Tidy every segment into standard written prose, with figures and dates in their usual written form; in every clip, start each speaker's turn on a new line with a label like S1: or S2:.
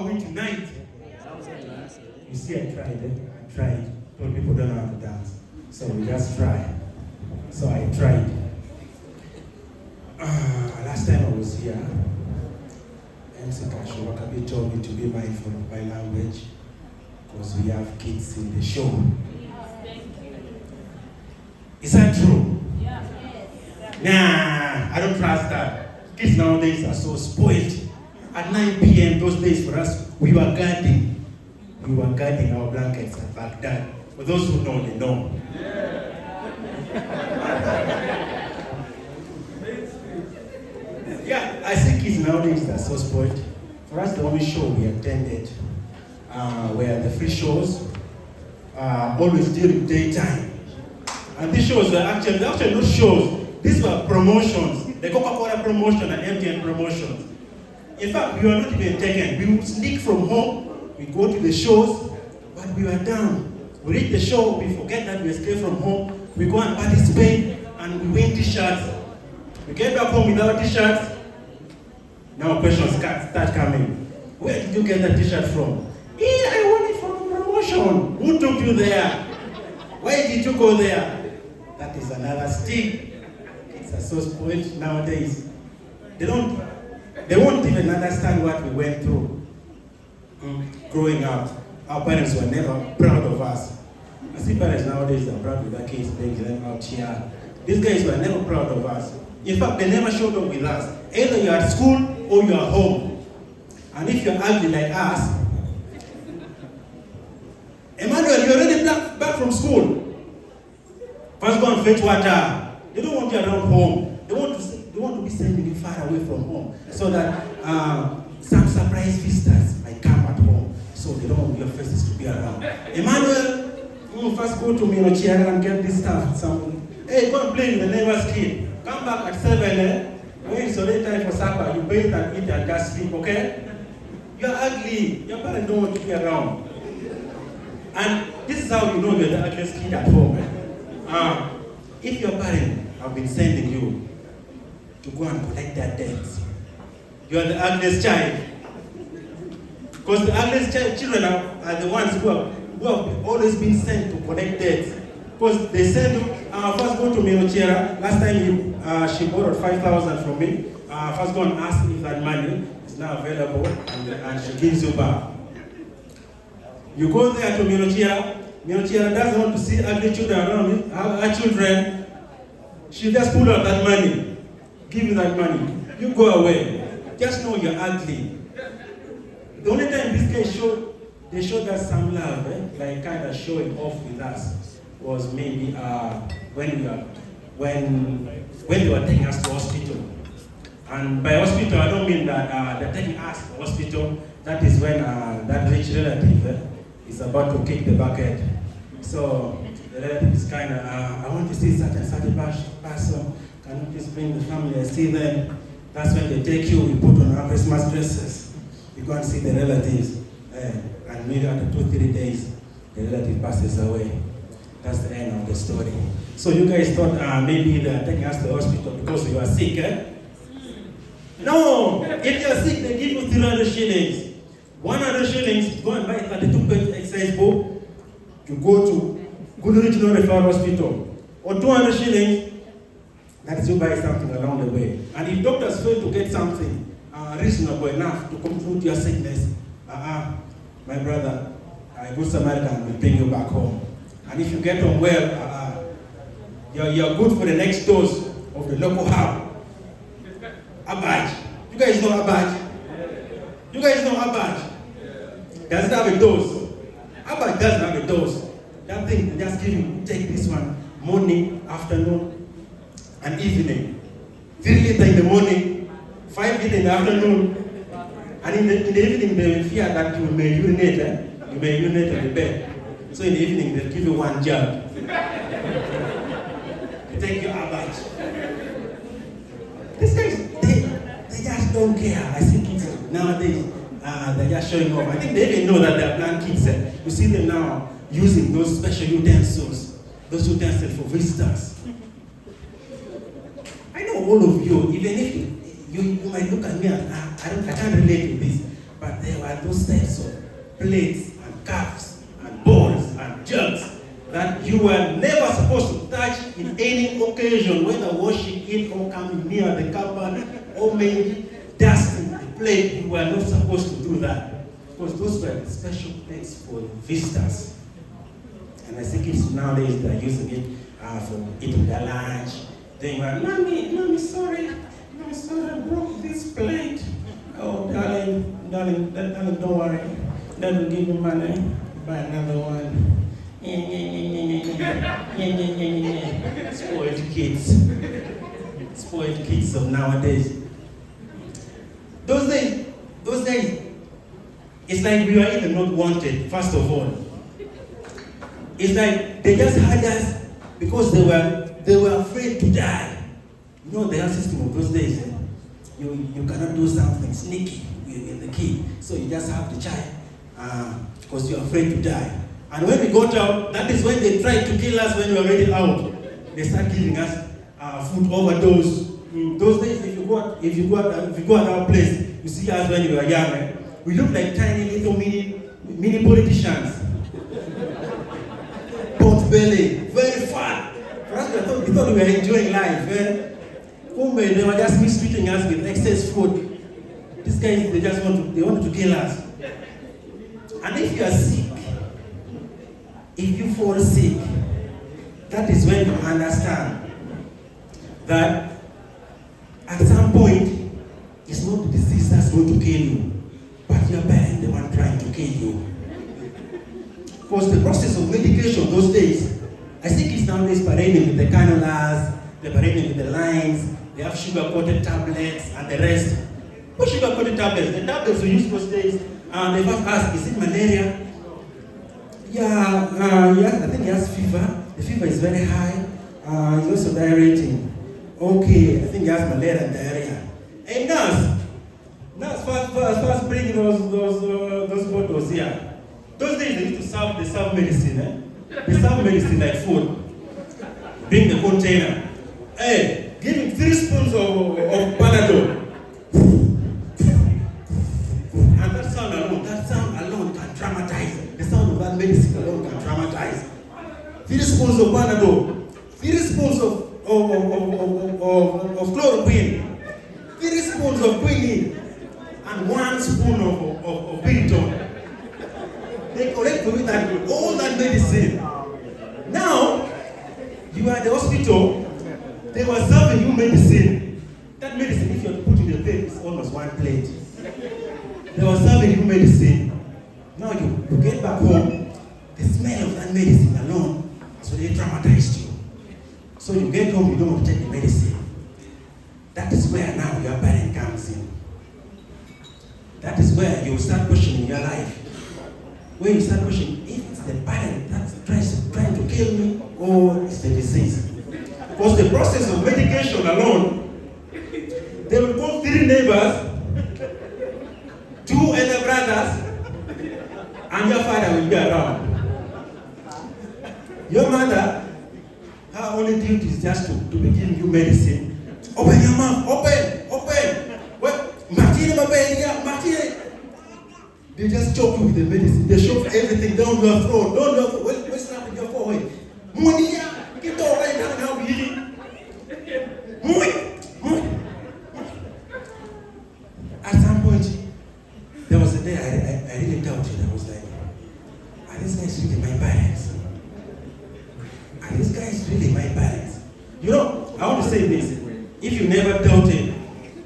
S1: are we tonight? You see, I tried. I tried. Told people don't know how to dance. So we just try. So I tried. Last time I was here, MC Kashu Wakabi told me to be mindful of my language because we have kids in the show. Is that true? Nah, I don't trust that. Kids nowadays are so spoiled. At 9 p.m. those days for us, we were guarding our blankets at Baghdad. For those who know, they know. Yeah, I see kids nowadays are so spoiled. For us, the only show we attended were the free shows, always during daytime. And these shows were actually not shows. These were promotions. The Coca-Cola promotion and MTN promotions. In fact, we were not even taken. We would sneak from home. We go to the shows, but we were down. We reach the show, we forget that we escaped from home. We go and participate, and we win t-shirts. We get back home without t-shirts. Now questions start coming. Where did you get that t-shirt from? I won it from promotion. Who took you there? Why did you go there? That is another stick. Kids are so spoiled nowadays. They won't even understand what we went through growing up. Our parents were never proud of us. I see parents nowadays are proud of their kids, bringing them out here. These guys were never proud of us. In fact, they never showed up with us. Either you're at school or you're home. And if you're ugly like us, Emmanuel, you're already back from school. First go and fetch water. They don't want you around home. They want to be sending you far away from home so that some surprise visitors might come at home. So they don't want your faces to be around. Emmanuel, first go to Minochiara and get this stuff. Hey, go and play with the neighbor's kid. Come back at 7, when it's already time for supper, you bathe and eat and just sleep, okay? You're ugly. Your parents don't want to be around. And this is how you know you're the ugliest kid at home. If your parents have been sending you to go and collect their debts, you are the ugliest child. Because the ugliest children are the ones who have always been sent to collect debts. Because they send you, first go to Minochera. Last time she borrowed 5,000 from me. First go and ask if that money is now available and she gives you back. You go there to Minochera. Minochera doesn't want to see ugly children around her children. She just pull out that money. Give you that money. You go away. Just know you're ugly. The only time these guys they showed us some love, like kind of showing off with us, was maybe when they were taking us to hospital. And by hospital, I don't mean that they're taking us to hospital. That is when that rich relative is about to kick the bucket. So the relative is kind of, I want to see such and such a person. Can you please bring the family and see them? That's when they take you, we put on our Christmas dresses. You go and see the relatives. And maybe after 2-3 days, the relative passes away. That's the end of the story. So you guys thought maybe they're taking us to the hospital because you are sick, No! If you're sick, they give you 300 shillings. 100 shillings, go and buy a 32-page exercise book. You go to Good Regional Referral Hospital. Or 200 shillings, that is you buy something along the way. And if doctors fail to get something reasonable enough to conclude your sickness, my brother, a good Samaritan will bring you back home. And if you get on well, you're good for the next dose of the local herb. Abaj. You guys know Abaj? You guys know Abaj? Does it have a dose? Abaj doesn't have a dose. That thing, just give you, take this one, morning, afternoon, and evening. 3 liters in the morning, 5 liters in the afternoon, and in the evening they will fear that you may urinate. You may urinate on the bed. So in the evening they'll give you 1 jug. They take your Abaj. These guys, they just don't care. I see kids nowadays, they're just showing off. I think they even know that they're blind kids. You see them now using those special utensils for visitors. I know all of you, even if you might look at me and I can't relate to this, But there were those types of plates and cups and bowls and jugs that you were never supposed to touch in any occasion, whether washing it or coming near the cupboard or maybe dusting the plate. You were not supposed to do that because those were the special plates for visitors. And I think it's nowadays they're using it for eating their lunch. They were, mommy, sorry, I broke this plate. Oh, darling, don't worry. Dad will give you money. Buy another one. Spoiled kids of nowadays. Those days, it's like we were even not wanted, first of all. It's like they just had us because they were afraid to die. You know the health system of those days. You cannot do something sneaky with the kid. So you just have the child because you're afraid to die. And when we got out, that is when they tried to kill us when we were already out. They start giving us food overdose. Those days, if you go at our place, you see us when we were young. We look like tiny little mini politicians. Pot belly, very fat. For us, we thought we were enjoying life. They were just mistreating us with excess food. These guys, they wanted to kill us. And if you are sick, if you fall sick, that is when you understand that at some point, it's not the disease that's going to kill you, but your parent, the one trying to kill you. Because the process of medication those days, I think it's nowadays parading with the cannulas, they're parading with the lines, they have sugar-coated tablets and the rest. What sugar-coated tablets? The tablets we used those days, they first ask, is it malaria? Yeah, I think he has fever. The fever is very high. He's also diarrheating. Okay, I think he has malaria and diarrhea. Hey, nurse, first bring those bottles here. Those days they used to serve medicine. They serve medicine like food. Bring the container. Hey, give him 3 spoons of Panadol. And that sound alone can traumatize. The sound of that medicine alone can traumatize. 3 spoons of Panadol, 3 spoons of chloroquine, 3 spoons of quinine, and 1 spoon of Piriton. They collect for you that all that medicine. Now, you are at the hospital, they were serving you medicine. That medicine, if you have to put in your plate, is almost 1 plate. They were serving you medicine. Now you get back home, the smell of that medicine alone, so they traumatized you. So you get home, you don't want to take the medicine. That is where now your parent comes in. That is where you start questioning your life. Where you start questioning if it's the parent that's trying to kill me or it's the disease. Because the process of medication alone, they will call 3 neighbors, 2 elder brothers, and your father will be around. Your mother, her only duty is just to be giving you medicine. Open your mouth, open. What? Martine. They just choke you with the medicine. They shove everything down your throat. What's up with your forehead? Get all right down now, really. At some point, there was a day I really doubted. I was like, are these guys really my parents? Are these guys really my parents? You know, I want to say this. If you never doubted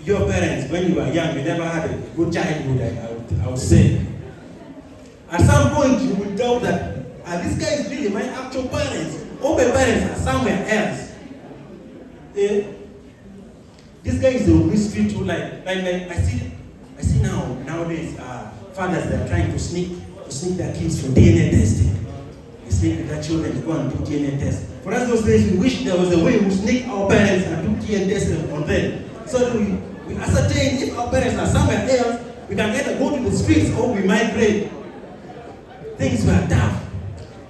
S1: your parents when you were young, you never had a good childhood, I would say. At some point, you will doubt that, are these guys really my actual parents? Or my parents are somewhere else? Yeah. These guys, they will mistreat you like I see nowadays, fathers that are trying to sneak their kids for DNA testing. They sneak with their children to go and do DNA tests. For us those days, we wish there was a way we sneak our parents and do DNA testing on them. So that we ascertain if our parents are somewhere else, we can either go to the streets or we migrate. Things were tough.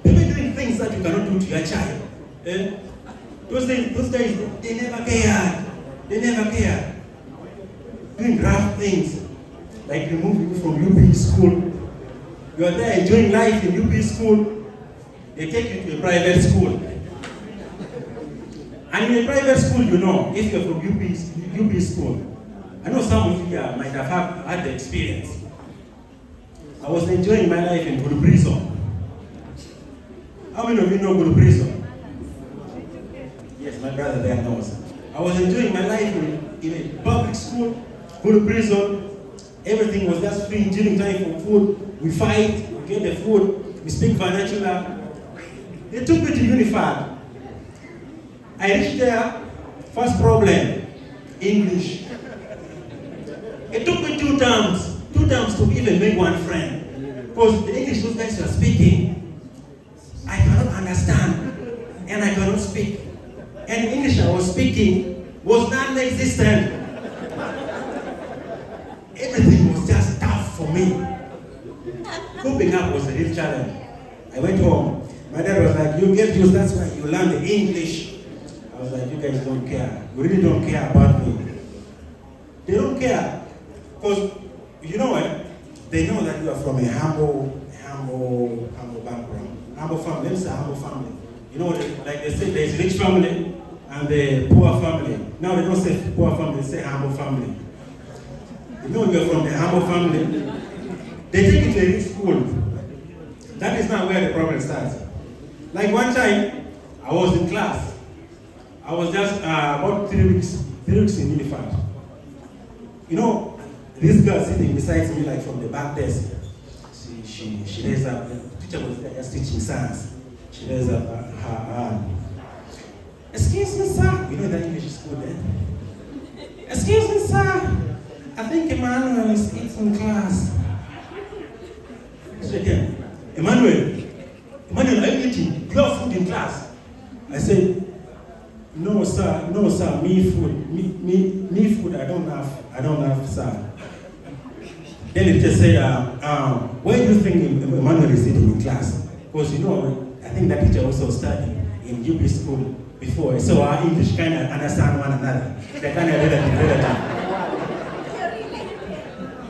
S1: They were doing things that you cannot do to your child. Those days, they never cared. Doing rough things. like remove you from UP school. You are there enjoying life in UP school. They take you to a private school. And in a private school, you know, if you're from UP school, I know some of you here might have had the experience. I was enjoying my life in Gulu Prison. How many of you know Gulu Prison? Yes, my brother there knows. I was enjoying my life in a public school, Gulu Prison. Everything was just free during time for food. We fight, we get the food, we speak vernacular. They took me to Unified. I reached there, first problem, English. It took me two terms to even make one friend. Because the English those guys were speaking, I cannot understand, and I cannot speak. And English I was speaking was non-existent. Everything was just tough for me. Coping up was a real challenge. I went home. My dad was like, you get used, that's why you learn the English. I was like, you guys don't care. You really don't care about me. They don't care. Because, you know what? They know that you are from a humble background. Humble family. Let's say humble family. You know, like they say, there's rich family and the poor family. Now they don't say poor family, they say humble family. You know you're from a humble family. They take you to a rich school. That is not where the problem starts. Like one time, I was in class. I was just about 3 weeks in Unified. You know, this girl sitting beside me, like from the back desk, she raised up, the teacher was there just teaching science. She raised up her arm. Excuse me, sir. You know that English school there? Excuse me, sir. I think Emmanuel is eating class. I said, yeah. Emmanuel, are you eating? You have food in class. I said, no, sir, me food, I don't have, sir. Then the teacher said, where do you think Emmanuel is sitting in class? Because, you know, I think that teacher also studied in UP school before, so our English kind of understand one another. They kind of relative.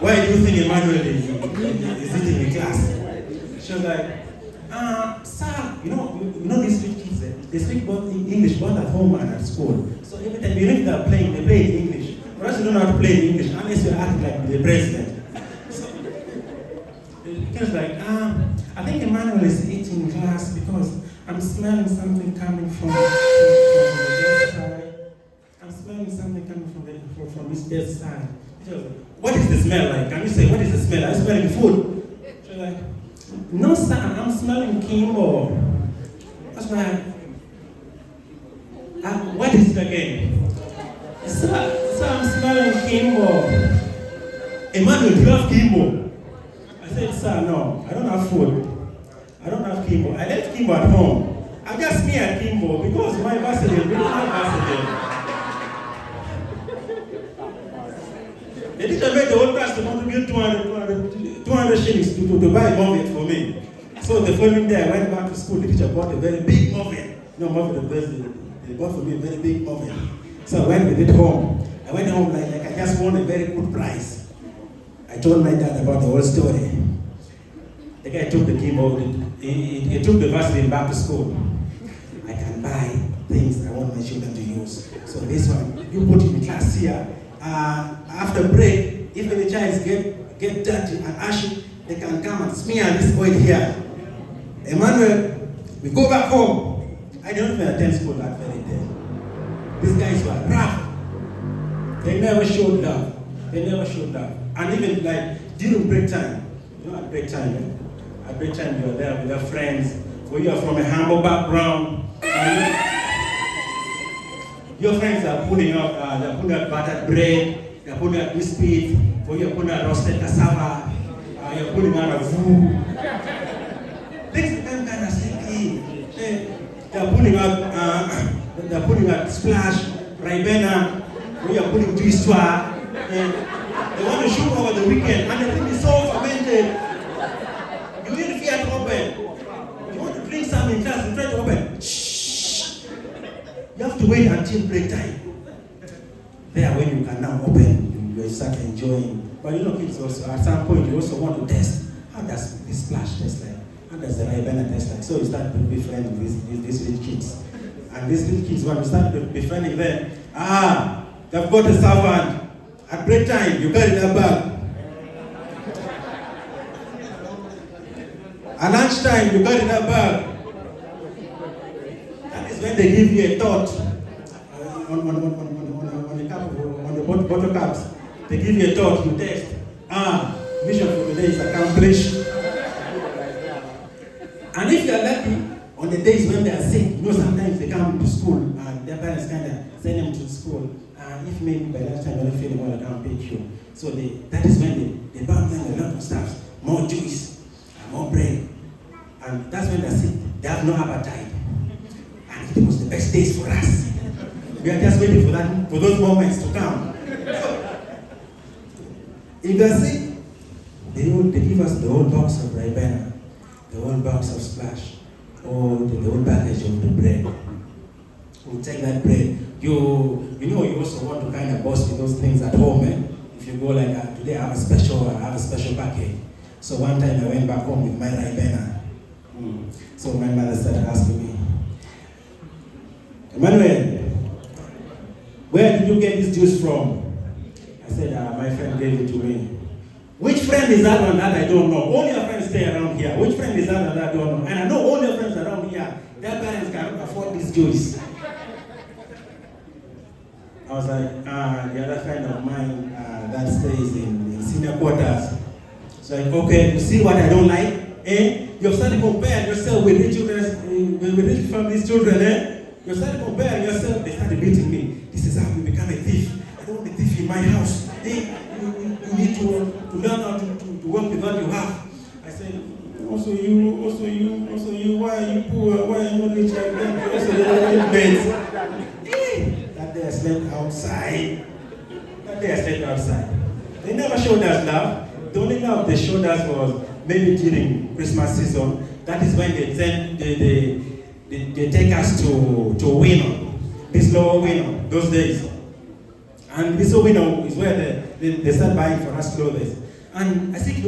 S1: Why do you think Emmanuel is sitting in class? She was like, sir, you know these rich kids, they speak both English both at home and at school. So every time, even if they're playing, they play in English. For us, you don't know how to play in English unless you're acting like the president. So he was like, I think Emmanuel is eating in class because I'm smelling something coming from the desk side. I'm smelling something coming from his desk side. She was like, what is the smell like? Can you say, what is the smell? Are you smelling food? She was like, no, sir, I'm smelling Kimbo. That's why what is it again? Sir, I'm smelling Kimbo. Emmanuel, do you have Kimbo? I said, sir, no, I don't have food. I don't have Kimbo. I left Kimbo at home. I just smeared Kimbo because my Vaseline, we don't have Vaseline. The teacher made the whole class to contribute 200 shillings to buy a movie for me. So the following day I went back to school. The teacher bought a very big movie. No movie, they bought for me a very big movie. So I went with it home. I went home like I just won a very good prize. I told my dad about the whole story. The guy took the keyboard, he took the Vaseline back to school. I can buy things I want my children to use. So this one, you put it in class here. After break, if any child get dirty and ashy, they can come and smear this oil here. Emmanuel, we go back home. I don't even attend school that very day. These guys were rough. They never showed love. And even like during break time, you know, at break time, you're there with your friends. When you are from a humble background, your friends are pulling out buttered bread, they're pulling out biscuits, or you're pulling out roasted cassava, you're pulling out a food. Things become kind of sticky. They're pulling out splash, ribena, or you're pulling twistua. They want to shoot over the weekend, and the thing is so fermented. You really fear to open. You want to drink something in class, you try to open. Shh. You have to wait until break time. There, when you can now open, you start enjoying But you know, kids also, at some point, you also want to test. How does this splash taste like? How does the Ribena taste like? So you start befriending these little kids. And these little kids, when you start befriending them, they've got a servant. At break time, you carry their bag. At lunchtime, you carry their bag. That is when they give you a thought on the cup, on the bottle caps. They give you a thought, you test. Mission for the day is accomplished. And if you are lucky, on the days when they are sick, you know, sometimes they come to school and their parents kind of send them to school. And if maybe by that time they're not feeling well, they can't pick you. So that is when they bump them a lot of stuff, more juice, and more bread. And that's when they're sick. They have no appetite. And it was the best days for us. We are just waiting for those moments to come. So, if they're sick, they give us the whole box of Ribena, the whole box of Splash, or the whole package of the bread. We'll take that bread. You know, you also want to kind of boast with those things at home. If you go like, today I have a special package. So one time I went back home with my Ribena. So my mother started asking me, Emmanuel, where did you get this juice from? I said, my friend gave it to me. Which friend is that one that I don't know? All your friends stay around here. Which friend is that one that I don't know? And I know all your friends around here, their parents cannot afford this juice. I was like, the other friend of mine that stays in senior quarters. So like, okay, you see what I don't like? You've started comparing yourself with rich families' children, You've started comparing yourself. They started beating me. This is how you become a thief. I don't want a thief in my house. You need to learn how to work with what you have. I said, also you, why are you poor? Why are you not rich like them? Also, you beds. That day I slept outside. They never showed us love. The only love they showed us was maybe during Christmas season. That is when they take us to Wino, this lower Wino, those days. And this Wino is where they start buying for us clothes. And I see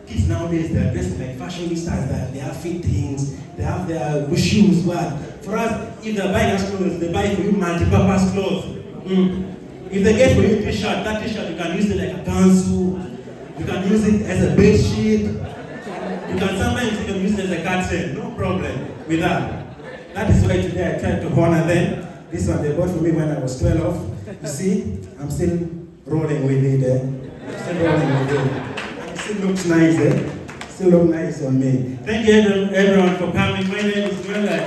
S1: kids nowadays, they're dressed like fashionistas, they have fit things, they have their good shoes. But for us, if they're buying us clothes, they buy for you multi-purpose clothes. If they get for you a t-shirt, that t-shirt you can use it like a kanzu, you can use it as a bed sheet, you can sometimes even use it as a curtain, no problem with that. That is why today I tried to honor them. This one they bought for me when I was 12. You see, I'm still rolling with it. Still rolling with it. It still looks nice, Still looks nice on me. Thank you everyone for coming. My name is Nuele.